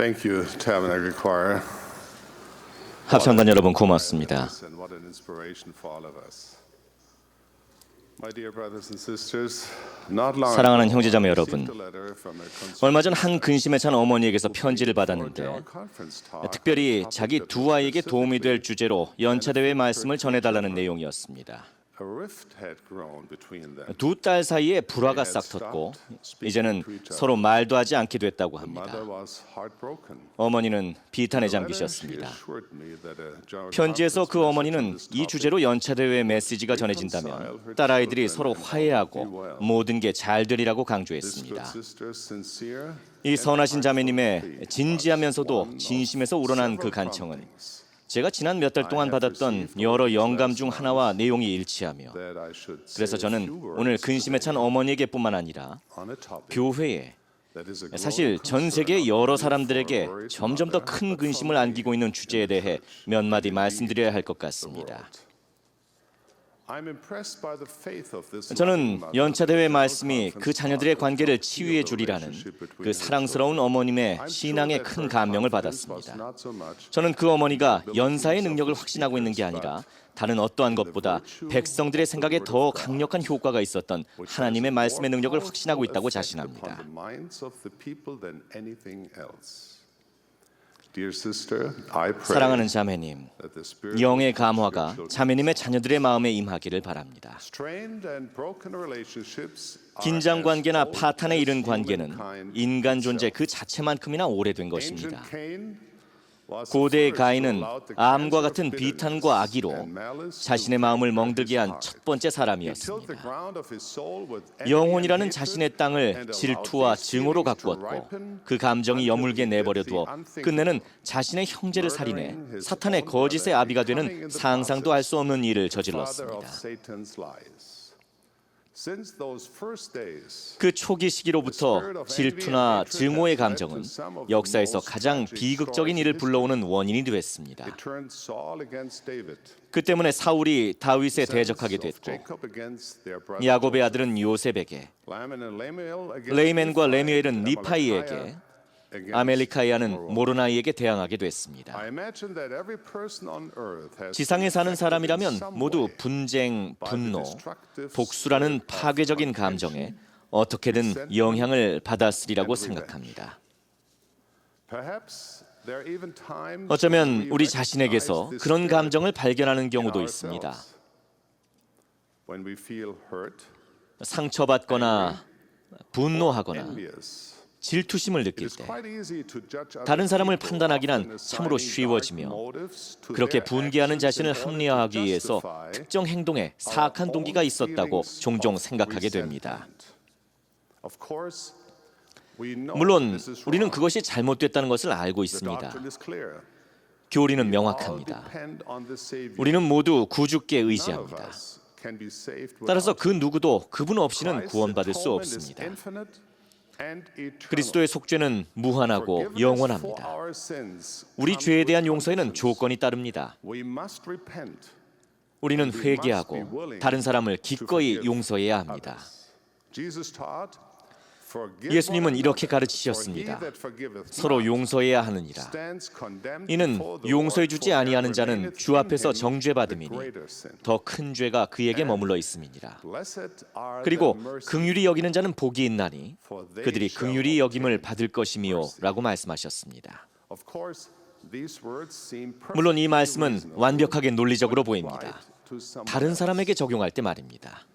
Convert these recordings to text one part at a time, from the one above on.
Thank you, Tabernacle Choir. 합창단 여러분 고맙습니다. And what an inspiration for all of us. My dear brothers and sisters, not long 사랑하는 ago, 형제자매 I 여러분, received a letter from a concerned 얼마 전 한 근심에 찬 어머니에게서 편지를 for 받았는데 our conference talk. 특별히 자기 두 아이에게 도움이 될 주제로 연차대회 말씀을 전해달라는 내용이었습니다. A rift had grown between them. 두 딸 사이에 불화가 싹텄고 이제는 서로 말도 하지 않게 됐다고 합니다. Mother was heartbroken. 어머니는 비탄에 She 잠기셨습니다. assured me that a general 편지에서 그 conference 어머니는 message on 이 this 주제로 연차대회 메시지가 전해진다면 딸아이들이 서로 화해하고 모든 게 잘 되리라고 강조했습니다. topic. Sisters sincere 이 선하신 자매님의 진지하면서도 진심에서 우러난 그 간청은 제가 지난 몇 달 동안 받았던 여러 영감 중 하나와 내용이 일치하며 that I should say 그래서 a 저는 few 오늘 words 근심에 찬 어머니에게뿐만 아니라 on a topic 교회에 that is a 사실 growing 전 세계 여러 사람들에게 concern for 점점 더 큰 근심을 안기고 있는 주제에 대해 몇 마디 말씀드려야 할 것 같습니다. I'm impressed by the faith of this 저는 연차대회 말씀이 그 자녀들의 관계를 치유해 주리라는 그 사랑스러운 어머님의 신앙에 큰 감명을 받았습니다. 저는 그 어머니가 연사의 능력을 확신하고 있는 게 아니라 다른 어떠한 것보다 백성들의 생각에 더 강력한 효과가 있었던 하나님의 말씀의 능력을 확신하고 있다고 자신합니다. 사랑하는 자매님, 영의 감화가 자매님의 자녀들의 마음에 임하기를 바랍니다. 긴장 관계나 파탄에 이른 관계는 인간 존재 그 자체만큼이나 오래된 것입니다. 고대의 가인은 암과 같은 비탄과 악의로 자신의 마음을 멍들게 한 첫 번째 사람이었습니다. 영혼이라는 자신의 땅을 질투와 증오로 가꾸었고 그 감정이 여물게 내버려두어 끝내는 자신의 형제를 살인해 사탄의 거짓의 아비가 되는 상상도 할 수 없는 일을 저질렀습니다. 그 초기 시기로부터 질투나 증오의 감정은 역사에서 가장 비극적인 일을 불러오는 원인이 되었습니다. 그 때문에 사울이 다윗에 대적하게 됐고 야곱의 아들은 요셉에게, 레이멘과 레뮤엘은 니파이에게, 아멜리카이아는 모로나이에게 대항하게 됐습니다. 지상에 사는 사람이라면 모두 분쟁, 분노, 복수라는 파괴적인 감정에 어떻게든 영향을 받았으리라고 생각합니다. 어쩌면 우리 자신에게서 그런 감정을 발견하는 경우도 있습니다. 상처받거나 분노하거나 질투심을 느낄 때 다른 사람을 판단하기란 참으로 쉬워지며 그렇게 분개하는 자신을 합리화하기 위해서 특정 행동에 사악한 동기가 있었다고 종종 생각하게 됩니다. 물론 우리는 그것이 잘못됐다는 것을 알고 있습니다. 교리는 명확합니다. 우리는 모두 구주께 의지합니다. 따라서 그 누구도 그분 없이는 구원받을 수 없습니다. 그리스도의 속죄는 무한하고 영원합니다. 우리 죄에 대한 용서에는 조건이 따릅니다. 우리는 회개하고 다른 사람을 기꺼이 용서해야 합니다. 예수님은 이렇게 가르치셨습니다. 서로 용서해야 하느니라. 이는 용서해주지 아니하는 자는 주 앞에서 정죄받음이니 더 큰 죄가 그에게 머물러 있음이니라. 그리고 긍휼히 여기는 자는 복이 있나니 그들이 긍휼히 여김을 받을 것이미요 라고 말씀하셨습니다. 물론 이 말씀은 완벽하게 논리적으로 보입니다. 다른 사람에게 적용할 때 말입니다.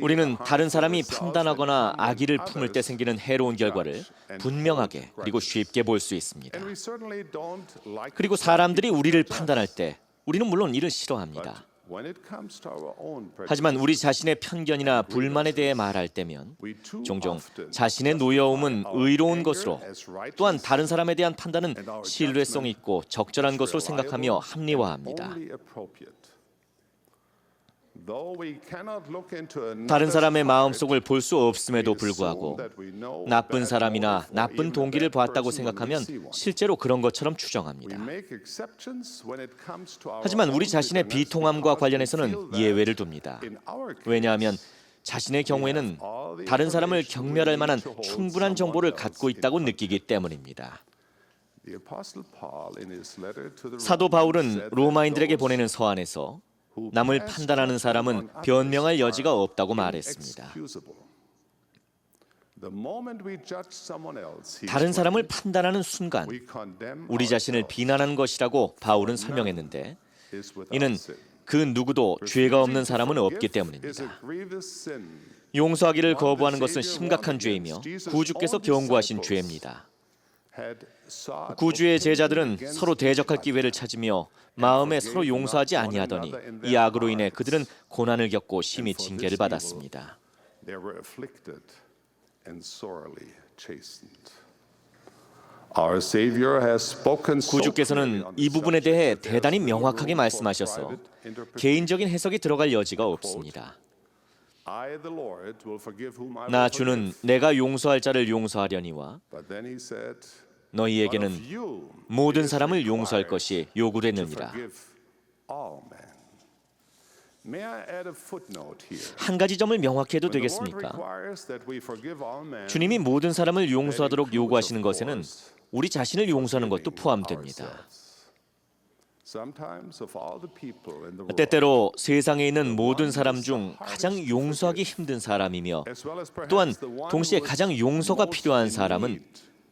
우리는 다른 사람이 판단하거나 악의를 품을 때 생기는 해로운 결과를 분명하게 그리고 쉽게 볼 수 있습니다. 그리고 사람들이 우리를 판단할 때 우리는 물론 이를 싫어합니다. 하지만 우리 자신의 편견이나 불만에 대해 말할 때면 종종 자신의 노여움은 의로운 것으로 또한 다른 사람에 대한 판단은 신뢰성 있고 적절한 것으로 생각하며 합리화합니다. 다른 사람의 마음속을 볼 수 없음에도 불구하고 나쁜 사람이나 나쁜 동기를 보았다고 생각하면 실제로 그런 것처럼 추정합니다. 하지만 우리 자신의 비통함과 관련해서는 예외를 둡니다. 왜냐하면 자신의 경우에는 다른 사람을 경멸할 만한 충분한 정보를 갖고 있다고 느끼기 때문입니다. 사도 바울은 로마인들에게 보내는 서한에서 남을 판단하는 사람은 변명할 여지가 없다고 말했습니다. 다른 사람을 판단하는 순간 우리 자신을 비난하는 것이라고 바울은 설명했는데 이는 그 누구도 죄가 없는 사람은 없기 때문입니다. 용서하기를 거부하는 것은 심각한 죄이며 구주께서 경고하신 죄입니다. 구주의 제자들은 서로 대적할 기회를 찾으며 마음에 서로 용서하지 아니하더니 이 악으로 인해 그들은 고난을 겪고 심히 징계를 받았습니다. 구주께서는 이 부분에 대해 대단히 명확하게 말씀하셔서 개인적인 해석이 들어갈 여지가 없습니다. 나 주는 내가 용서할 자를 용서하려니와 너희에게는 모든 사람을 용서할 것이 요구되느니라. 한 가지 점을 명확히 해도 되겠습니까? 주님이 모든 사람을 용서하도록 요구하시는 것에는 우리 자신을 용서하는 것도 포함됩니다. 때때로 세상에 있는 모든 사람 중 가장 용서하기 힘든 사람이며 또한 동시에 가장 용서가 필요한 사람은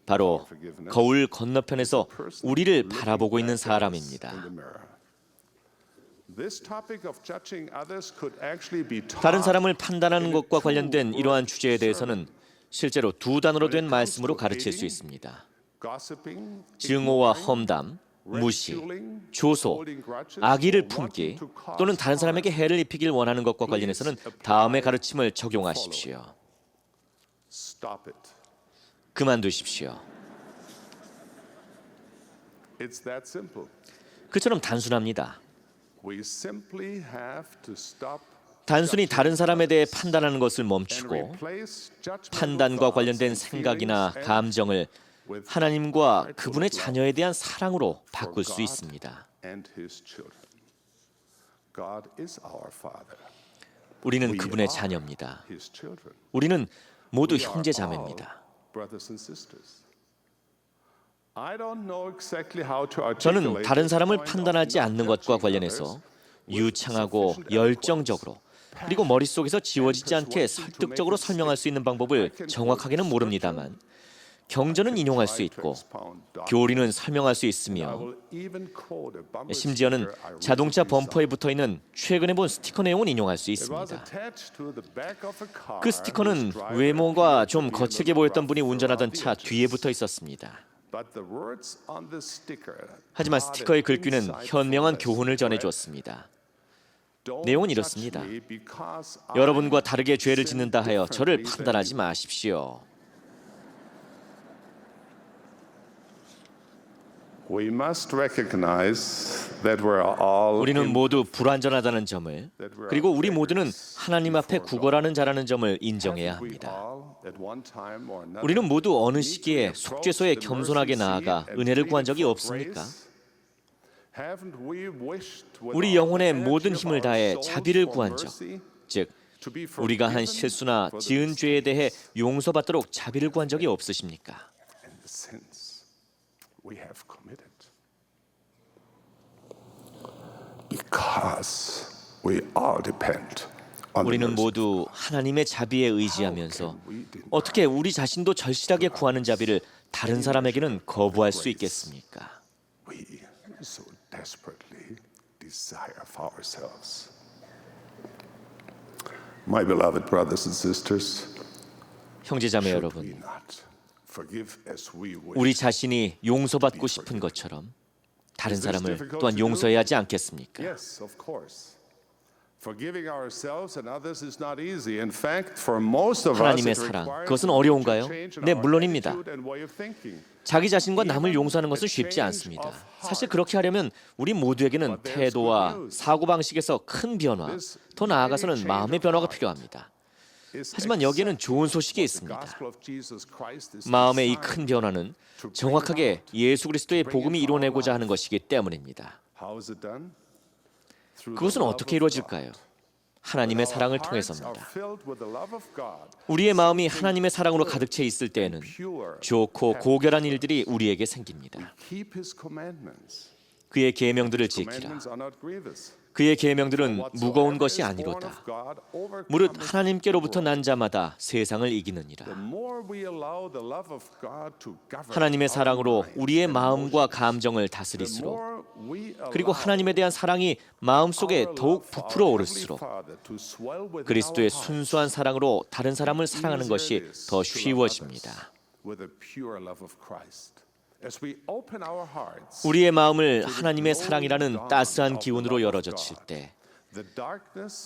바로 거울 건너편에서 우리를 바라보고 있는 사람입니다. 다른 사람을 판단하는 것과 관련된 이러한 주제에 대해서는 실제로 두 단어로 된 말씀으로 가르칠 수 있습니다. 증오와 험담, 무시, 조소, 악의를 품기 또는 다른 사람에게 해를 입히길 원하는 것과 관련해서는 다음의 가르침을 적용하십시오. 그만두십시오. 그처럼 단순합니다. 단순히 다른 사람에 대해 판단하는 것을 멈추고 판단과 관련된 생각이나 감정을 하나님과 그분의 자녀에 대한 사랑으로 바꿀 수 있습니다. 우리는 그분의 자녀입니다. 우리는 모두 형제자매입니다. 저는 다른 사람을 판단하지 않는 것과 관련해서 유창하고 열정적으로 그리고 머릿속에서 지워지지 않게 설득적으로 설명할 수 있는 방법을 정확하게는 모릅니다만 경전은 인용할 수 있고 교리는 설명할 수 있으며 심지어는 자동차 범퍼에 붙어있는 최근에 본 스티커 내용은 인용할 수 있습니다. 그 스티커는 외모가 좀 거칠게 보였던 분이 운전하던 차 뒤에 붙어 있었습니다. 하지만 스티커의 글귀는 현명한 교훈을 전해주었습니다. 내용은 이렇습니다. 여러분과 다르게 죄를 짓는다 하여 저를 판단하지 마십시오. 우리는 모두 불완전하다는 점을 그리고 우리 모두는 하나님 앞에 구걸하는 자라는 점을 인정해야 합니다. 우리는 모두 어느 시기에 속죄소에 겸손하게 나아가 은혜를 구한 적이 없습니까? 우리 영혼의 모든 힘을 다해 자비를 구한 적, 즉 우리가 한 실수나 지은 죄에 대해 용서받도록 자비를 구한 적이 없으십니까? 우리는 모두 하나님의 자비에 의지하면서 어떻게 우리 자신도 절실하게 구하는 자비를 다른 사람에게는 거부할 수 있겠습니까? My beloved brothers and sisters, 형제자매 여러분, 우리 자신이 용서받고 싶은 것처럼 다른 사람을 또한 용서해야 하지 않겠습니까? 하나님의 사랑, 그것은 어려운가요? 네, 물론입니다. 자기 자신과 남을 용서하는 것은 쉽지 않습니다. 사실 그렇게 하려면 우리 모두에게는 태도와 사고방식에서 큰 변화, 더 나아가서는 마음의 변화가 필요합니다. 하지만 여기에는 좋은 소식이 있습니다. 마음의 이 큰 변화는 정확하게 예수 그리스도의 복음이 이뤄내고자 하는 것이기 때문입니다. 그것은 어떻게 이루어질까요? 하나님의 사랑을 통해서입니다. 우리의 마음이 하나님의 사랑으로 가득 차 있을 때에는 좋고 고결한 일들이 우리에게 생깁니다. 그의 계명들을 지키라. 그의 계명들은 무거운 것이 아니로다. 무릇 하나님께로부터 난 자마다 세상을 이기느니라. 하나님의 사랑으로 우리의 마음과 감정을 다스릴수록, 그리고 하나님에 대한 사랑이 마음속에 더욱 부풀어 오를수록 그리스도의 순수한 사랑으로 다른 사람을 사랑하는 것이 더 쉬워집니다. 우리의 마음을 하나님의 사랑이라는 따스한 기운으로 열어젖힐 때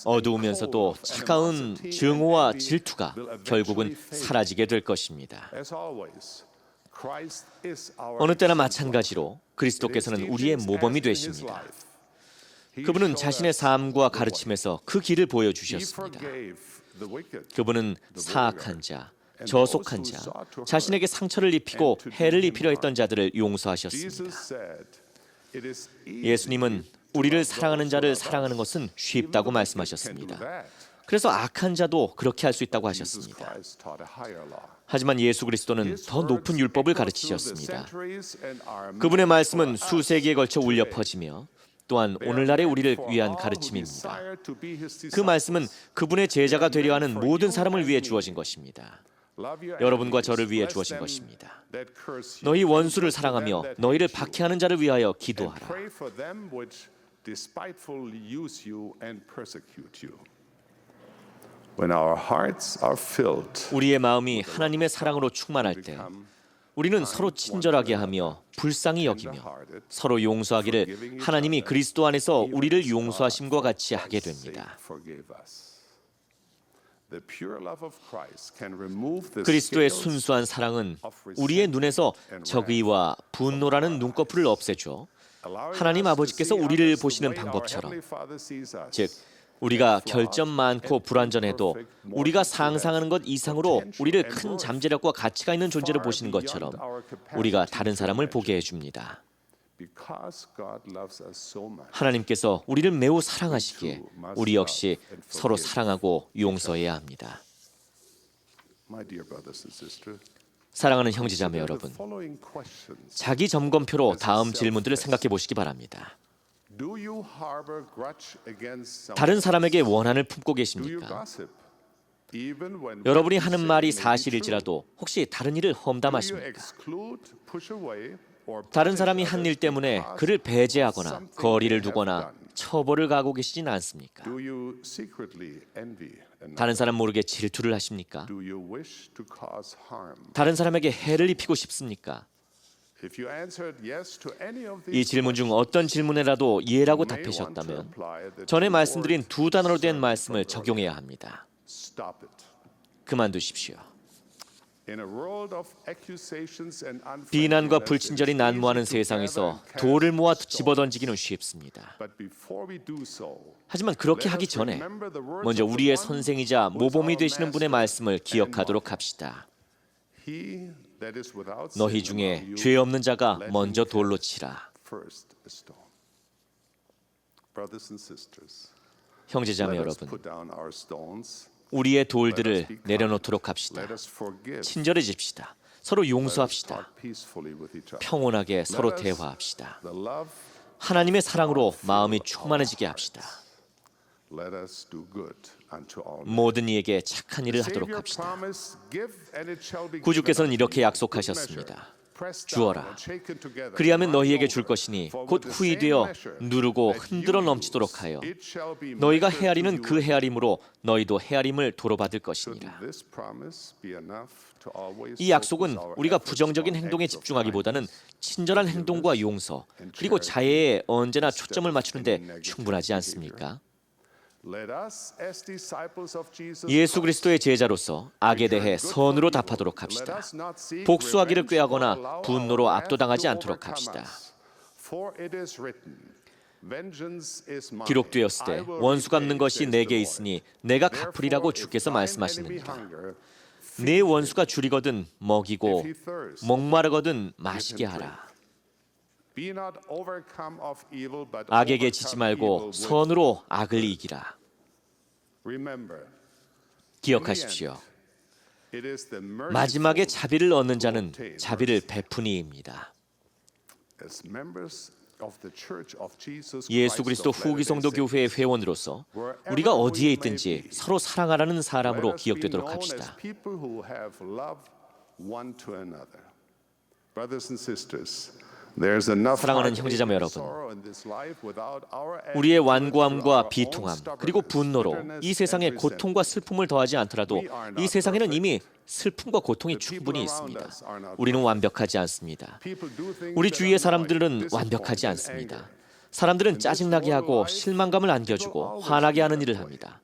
어두우면서도 차가운 증오와 질투가 결국은 사라지게 될 것입니다. 어느 때나 마찬가지로 그리스도께서는 우리의 모범이 되십니다. 그분은 자신의 삶과 가르침에서 그 길을 보여주셨습니다. 그분은 사악한 자, 저속한 자, 자신에게 상처를 입히고 해를 입히려 했던 자들을 용서하셨습니다. 예수님은 우리를 사랑하는 자를 사랑하는 것은 쉽다고 말씀하셨습니다. 그래서 악한 자도 그렇게 할 수 있다고 하셨습니다. 하지만 예수 그리스도는 더 높은 율법을 가르치셨습니다. 그분의 말씀은 수세기에 걸쳐 울려 퍼지며 또한 오늘날의 우리를 위한 가르침입니다. 그 말씀은 그분의 제자가 되려 하는 모든 사람을 위해 주어진 것입니다. 여러분과 저를 위해 주어진 것입니다. 너희 원수를 사랑하며 너희를 박해하는 자를 위하여 기도하라. 우리의 마음이 하나님의 사랑으로 충만할 때 우리는 서로 친절하게 하며 불쌍히 여기며 서로 용서하기를 하나님이 그리스도 안에서 우리를 용서하심과 같이 하게 됩니다. 그리스도의 순수한 사랑은 우리의 눈에서 적의와 분노라는 눈꺼풀을 없애줘 하나님 아버지께서 우리를 보시는 방법처럼, 즉 우리가 결점 많고 불완전해도 우리가 상상하는 것 이상으로 우리를 큰 잠재력과 가치가 있는 존재로 보시는 것처럼 우리가 다른 사람을 보게 해줍니다. 하나님께서 우리를 매우 사랑하시기에 우리 역시 서로 사랑하고 용서해야 합니다. 사랑하는 형제자매 여러분, 자기 점검표로 다음 질문들을 생각해 보시기 바랍니다. 다른 사람에게 원한을 품고 계십니까? 여러분이 하는 말이 사실일지라도 혹시 다른 일을 험담하십니까? 다른 사람이 한 일 때문에 그를 배제하거나 거리를 두거나 처벌을 가하고 계시진 않습니까? 다른 사람 모르게 질투를 하십니까? 다른 사람에게 해를 입히고 싶습니까? 이 질문 중 어떤 질문에라도 예라고 답하셨다면 전에 말씀드린 두 단어로 된 말씀을 적용해야 합니다. 그만두십시오. 비난과 불친절이 난무하는 세상에서 돌을 모아 집어던지기는 쉽습니다. 하지만 그렇게 하기 전에 먼저 우리의 선생이자 모범이 되시는 분의 말씀을 기억하도록 합시다. 너희 중에 죄 없는 자가 먼저 돌로 치라. 형제자매 여러분, 우리의 돌들을 내려놓도록 합시다. 친절해집시다. 서로 용서합시다. 평온하게 서로 대화합시다. 하나님의 사랑으로 마음이 충만해지게 합시다. 모든 이에게 착한 일을 하도록 합시다. 구주께서는 이렇게 약속하셨습니다. 주어라. 그리하면 너희에게 줄 것이니 곧 후이 되어 누르고 흔들어 넘치도록 하여 너희가 헤아리는 그 헤아림으로 너희도 헤아림을 도로받을 것이니라. 이 약속은 우리가 부정적인 행동에 집중하기보다는 친절한 행동과 용서 그리고 자애에 언제나 초점을 맞추는데 충분하지 않습니까? 예수 그리스도의 제자로서 악에 대해 선으로 답하도록 합시다. 복수하기를 꾀하거나 분노로 압도당하지 않도록 합시다. 기록되었을 때 원수 갚는 것이 내게 있으니 내가 갚으리라고 주께서 말씀하시느니라. 네 원수가 줄이거든 먹이고 목마르거든 마시게 하라. 악에게 지지 말고 선으로 악을 이기라. 기억하십시오. 마지막에 마지막에 자비를 얻는 자는 자비를 베푸니입니다. 예수 그리스도 후기 성도 교회의 회원으로서 우리가 어디에 있든지 서로 사랑하라는 사람으로 기억되도록 합시다. 사랑하는 형제자매 여러분, 우리의 완고함과 비통함 그리고 분노로 이 세상에 고통과 슬픔을 더하지 않더라도 이 세상에는 이미 슬픔과 고통이 충분히 있습니다. 우리는 완벽하지 않습니다. 우리 주위의 사람들은 완벽하지 않습니다. 사람들은 짜증나게 하고 실망감을 안겨주고 화나게 하는 일을 합니다.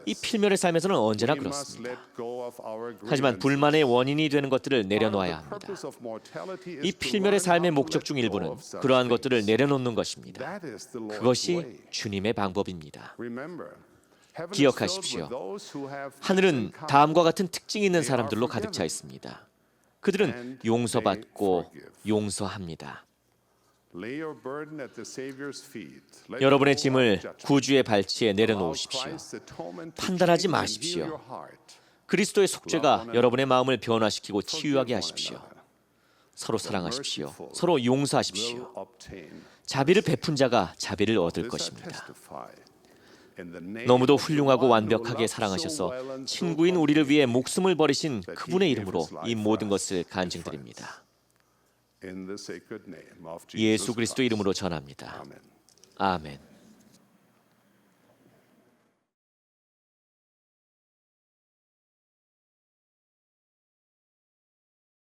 이 필멸의 삶에서는 언제나 그렇습니다. 하지만 불만의 원인이 되는 것들을 내려놓아야 합니다. 이 필멸의 삶의 목적 중 일부는 그러한 것들을 내려놓는 것입니다. 그것이 주님의 방법입니다. 기억하십시오. 하늘은 다음과 같은 특징이 있는 사람들로 가득 차 있습니다. 그들은 용서받고 용서합니다. 여러분의 짐을 구주의 발치에 내려놓으십시오. 판단하지 마십시오. 그리스도의 속죄가 여러분의 마음을 변화시키고 치유하게 하십시오. 서로 사랑하십시오. 서로 용서하십시오. 자비를 베푼 자가 자비를 얻을 것입니다. 너무도 훌륭하고 완벽하게 사랑하셔서 친구인 우리를 위해 목숨을 버리신 그분의 이름으로 이 모든 것을 간증드립니다. 예수 그리스도 이름으로 전합니다. 아멘.